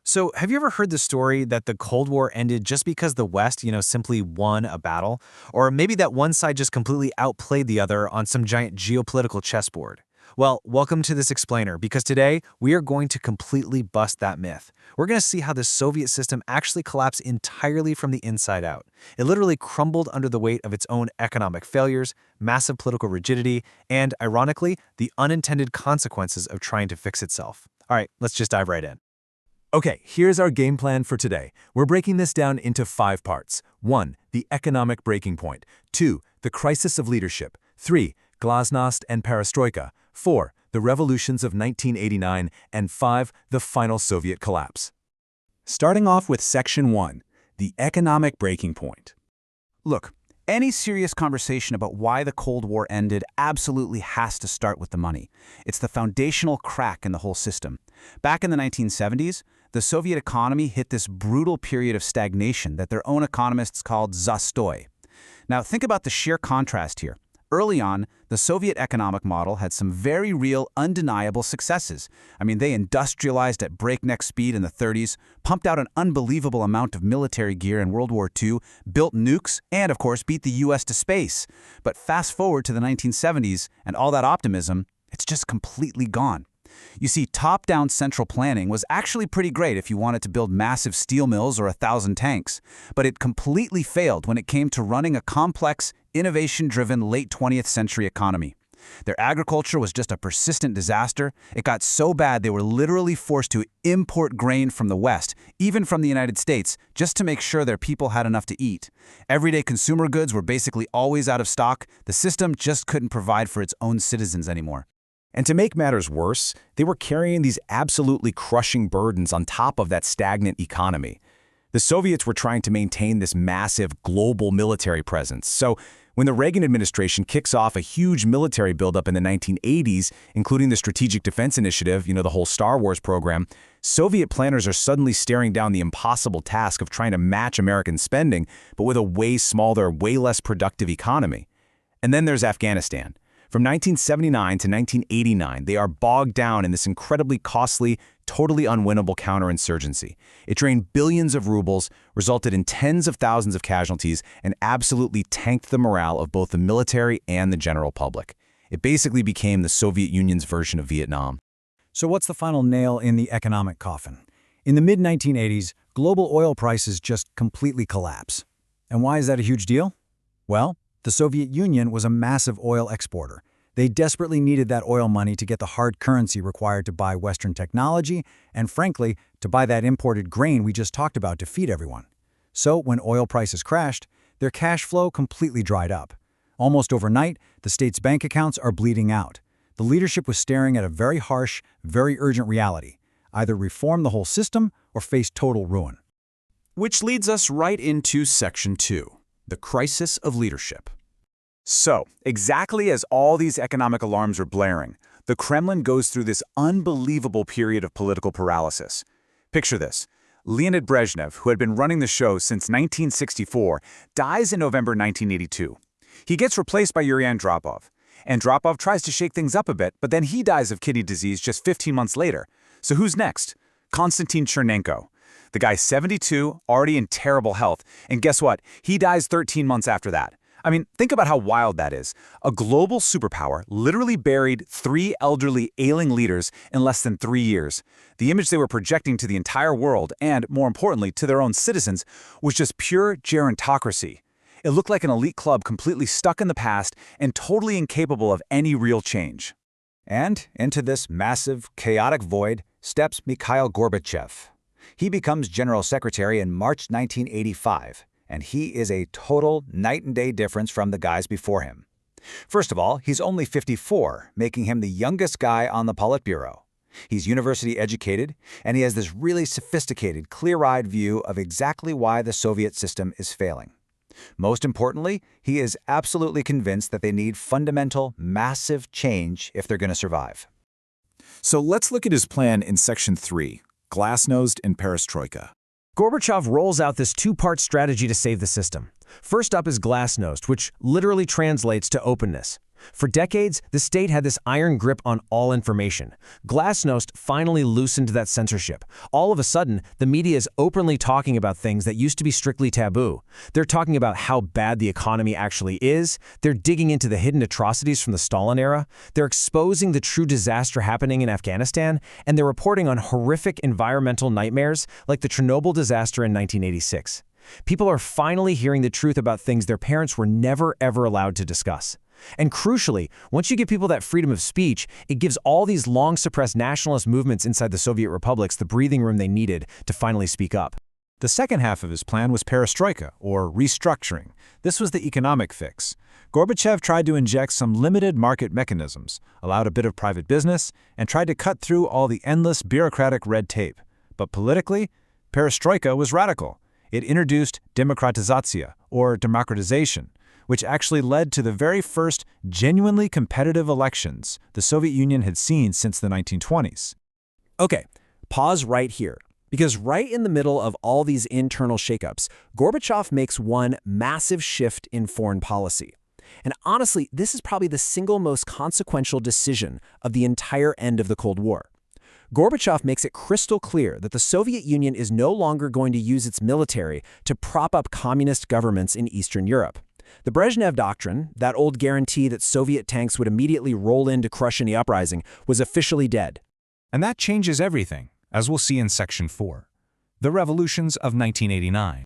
So, have you ever heard the story that the Cold War ended just because the West, simply won a battle? Or maybe that one side just completely outplayed the other on some giant geopolitical chessboard? Well, welcome to this explainer because today we are going to completely bust that myth. We're going to see how the Soviet system actually collapsed entirely from the inside out. It literally crumbled under the weight of its own economic failures, massive political rigidity, and, ironically, the unintended consequences of trying to fix itself. All right, let's just dive right in. Okay, here's our game plan for today. We're breaking this down into 5 parts. 1. The economic breaking point. 2. The crisis of leadership. 3. Glasnost and perestroika. 4. The revolutions of 1989. And 5. The final Soviet collapse. Starting off with Section 1, the economic breaking point. Look, any serious conversation about why the Cold War ended absolutely has to start with the money. It's the foundational crack in the whole system. Back in the 1970s, the Soviet economy hit this brutal period of stagnation that their own economists called zastoy. Now think about the sheer contrast here. Early on, the Soviet economic model had some very real, undeniable successes. They industrialized at breakneck speed in the 30s, pumped out an unbelievable amount of military gear in World War II, built nukes, and of course beat the US to space. But fast forward to the 1970s, and all that optimism, it's just completely gone. You see, top-down central planning was actually pretty great if you wanted to build massive steel mills or 1,000 tanks, but it completely failed when it came to running a complex, innovation-driven late 20th century economy. Their agriculture was just a persistent disaster. It got so bad they were literally forced to import grain from the West, even from the United States, just to make sure their people had enough to eat. Everyday consumer goods were basically always out of stock. The system just couldn't provide for its own citizens anymore. And to make matters worse, they were carrying these absolutely crushing burdens on top of that stagnant economy. The Soviets were trying to maintain this massive global military presence. So when the Reagan administration kicks off a huge military buildup in the 1980s, including the Strategic Defense Initiative, the whole Star Wars program, Soviet planners are suddenly staring down the impossible task of trying to match American spending, but with a way smaller, way less productive economy. And then there's Afghanistan. From 1979 to 1989, they are bogged down in this incredibly costly, totally unwinnable counterinsurgency. It drained billions of rubles, resulted in tens of thousands of casualties, and absolutely tanked the morale of both the military and the general public. It basically became the Soviet Union's version of Vietnam. So what's the final nail in the economic coffin? In the mid-1980s, global oil prices just completely collapse. And why is that a huge deal? Well, the Soviet Union was a massive oil exporter. They desperately needed that oil money to get the hard currency required to buy Western technology and, frankly, to buy that imported grain we just talked about to feed everyone. So when oil prices crashed, their cash flow completely dried up. Almost overnight, the state's bank accounts are bleeding out. The leadership was staring at a very harsh, very urgent reality. Either reform the whole system or face total ruin. Which leads us right into Section 2, the crisis of leadership. So, exactly as all these economic alarms are blaring, the Kremlin goes through this unbelievable period of political paralysis. Picture this. Leonid Brezhnev, who had been running the show since 1964, dies in November 1982. He gets replaced by Yuri Andropov. Andropov tries to shake things up a bit, but then he dies of kidney disease just 15 months later. So who's next? Konstantin Chernenko. The guy's 72, already in terrible health, and guess what? He dies 13 months after that. Think about how wild that is. A global superpower literally buried 3 elderly, ailing leaders in less than 3 years. The image they were projecting to the entire world, and more importantly, to their own citizens, was just pure gerontocracy. It looked like an elite club completely stuck in the past and totally incapable of any real change. And into this massive, chaotic void steps Mikhail Gorbachev. He becomes General Secretary in March 1985. And he is a total night-and-day difference from the guys before him. First of all, he's only 54, making him the youngest guy on the Politburo. He's university educated, and he has this really sophisticated, clear-eyed view of exactly why the Soviet system is failing. Most importantly, he is absolutely convinced that they need fundamental, massive change if they're going to survive. So let's look at his plan in Section 3, Glasnost and Perestroika. Gorbachev rolls out this 2-part strategy to save the system. First up is Glasnost, which literally translates to openness. For decades, the state had this iron grip on all information. Glasnost finally loosened that censorship. All of a sudden, the media is openly talking about things that used to be strictly taboo. They're talking about how bad the economy actually is. They're digging into the hidden atrocities from the Stalin era. They're exposing the true disaster happening in Afghanistan. And they're reporting on horrific environmental nightmares like the Chernobyl disaster in 1986. People are finally hearing the truth about things their parents were never ever allowed to discuss. And crucially, once you give people that freedom of speech, it gives all these long-suppressed nationalist movements inside the Soviet republics the breathing room they needed to finally speak up. The second half of his plan was perestroika, or restructuring. This was the economic fix. Gorbachev tried to inject some limited market mechanisms, allowed a bit of private business, and tried to cut through all the endless bureaucratic red tape. But politically, perestroika was radical. It introduced demokratizatsiya, or democratization, which actually led to the very first genuinely competitive elections the Soviet Union had seen since the 1920s. Okay, pause right here. Because right in the middle of all these internal shakeups, Gorbachev makes one massive shift in foreign policy. And honestly, this is probably the single most consequential decision of the entire end of the Cold War. Gorbachev makes it crystal clear that the Soviet Union is no longer going to use its military to prop up communist governments in Eastern Europe. The Brezhnev Doctrine, that old guarantee that Soviet tanks would immediately roll in to crush any uprising, was officially dead. And that changes everything, as we'll see in Section 4. The Revolutions of 1989.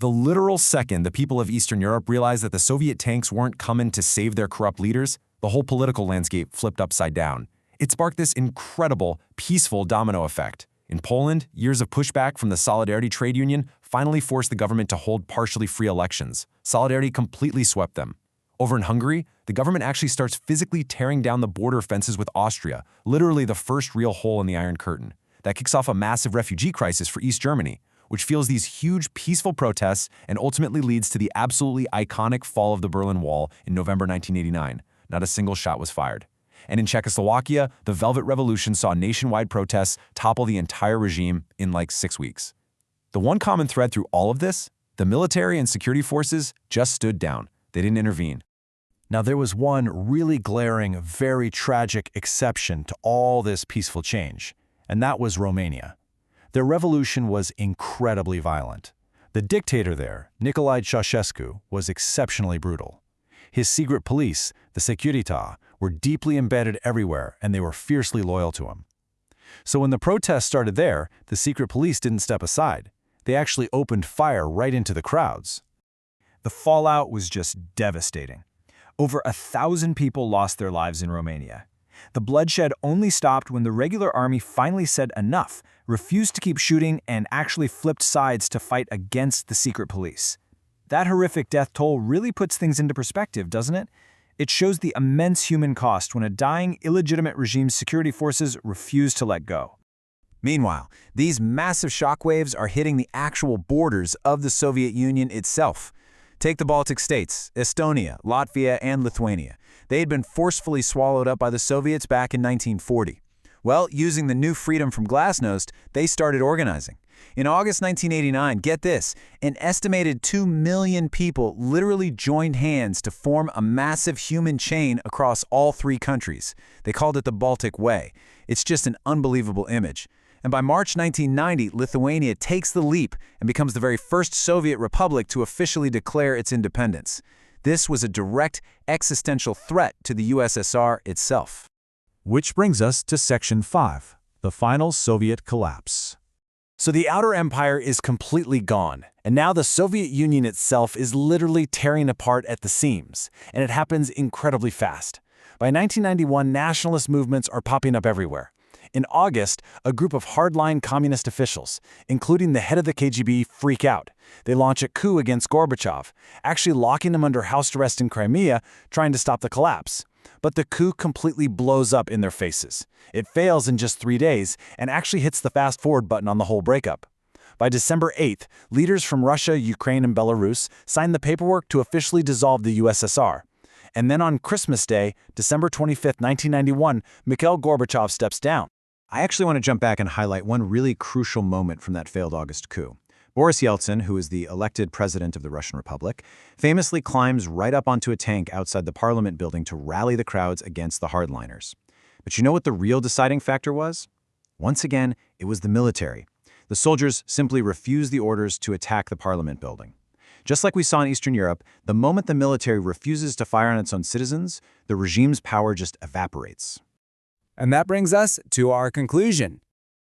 The literal second the people of Eastern Europe realized that the Soviet tanks weren't coming to save their corrupt leaders, the whole political landscape flipped upside down. It sparked this incredible, peaceful domino effect. In Poland, years of pushback from the Solidarity trade union finally forced the government to hold partially free elections. Solidarity completely swept them. Over in Hungary, the government actually starts physically tearing down the border fences with Austria, literally the first real hole in the Iron Curtain. That kicks off a massive refugee crisis for East Germany, which fuels these huge peaceful protests and ultimately leads to the absolutely iconic fall of the Berlin Wall in November 1989. Not a single shot was fired. And in Czechoslovakia, the Velvet Revolution saw nationwide protests topple the entire regime in like 6 weeks. The one common thread through all of this? The military and security forces just stood down. They didn't intervene. Now, there was one really glaring, very tragic exception to all this peaceful change, and that was Romania. Their revolution was incredibly violent. The dictator there, Nicolae Ceausescu, was exceptionally brutal. His secret police, the Securitate, were deeply embedded everywhere, and they were fiercely loyal to him. So when the protests started there, the secret police didn't step aside. They actually opened fire right into the crowds. The fallout was just devastating. Over 1,000 people lost their lives in Romania. The bloodshed only stopped when the regular army finally said enough, refused to keep shooting, and actually flipped sides to fight against the secret police. That horrific death toll really puts things into perspective, doesn't it? It shows the immense human cost when a dying, illegitimate regime's security forces refuse to let go. Meanwhile, these massive shockwaves are hitting the actual borders of the Soviet Union itself. Take the Baltic states, Estonia, Latvia, and Lithuania. They had been forcefully swallowed up by the Soviets back in 1940. Well, using the new freedom from Glasnost, they started organizing. In August 1989, get this, an estimated 2 million people literally joined hands to form a massive human chain across all 3 countries. They called it the Baltic Way. It's just an unbelievable image. And by March 1990, Lithuania takes the leap and becomes the very first Soviet republic to officially declare its independence. This was a direct existential threat to the USSR itself. Which brings us to Section 5, the final Soviet collapse. So the Outer Empire is completely gone, and now the Soviet Union itself is literally tearing apart at the seams, and it happens incredibly fast. By 1991, nationalist movements are popping up everywhere. In August, a group of hardline communist officials, including the head of the KGB, freak out. They launch a coup against Gorbachev, actually locking him under house arrest in Crimea, trying to stop the collapse. But the coup completely blows up in their faces. It fails in just 3 days and actually hits the fast-forward button on the whole breakup. By December 8th, leaders from Russia, Ukraine, and Belarus signed the paperwork to officially dissolve the USSR. And then on Christmas Day, December 25th, 1991, Mikhail Gorbachev steps down. I actually want to jump back and highlight one really crucial moment from that failed August coup. Boris Yeltsin, who is the elected president of the Russian Republic, famously climbs right up onto a tank outside the parliament building to rally the crowds against the hardliners. But you know what the real deciding factor was? Once again, it was the military. The soldiers simply refused the orders to attack the parliament building. Just like we saw in Eastern Europe, the moment the military refuses to fire on its own citizens, the regime's power just evaporates. And that brings us to our conclusion.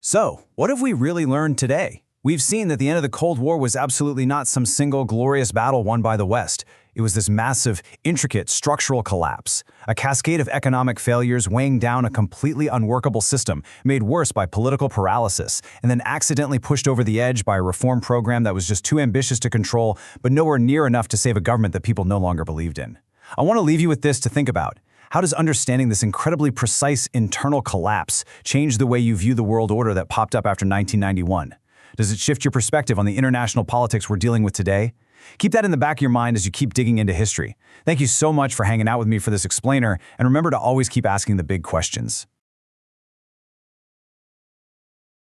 So, what have we really learned today? We've seen that the end of the Cold War was absolutely not some single glorious battle won by the West. It was this massive, intricate structural collapse, a cascade of economic failures weighing down a completely unworkable system, made worse by political paralysis, and then accidentally pushed over the edge by a reform program that was just too ambitious to control, but nowhere near enough to save a government that people no longer believed in. I want to leave you with this to think about. How does understanding this incredibly precise internal collapse change the way you view the world order that popped up after 1991? Does it shift your perspective on the international politics we're dealing with today? Keep that in the back of your mind as you keep digging into history. Thank you so much for hanging out with me for this explainer, and remember to always keep asking the big questions.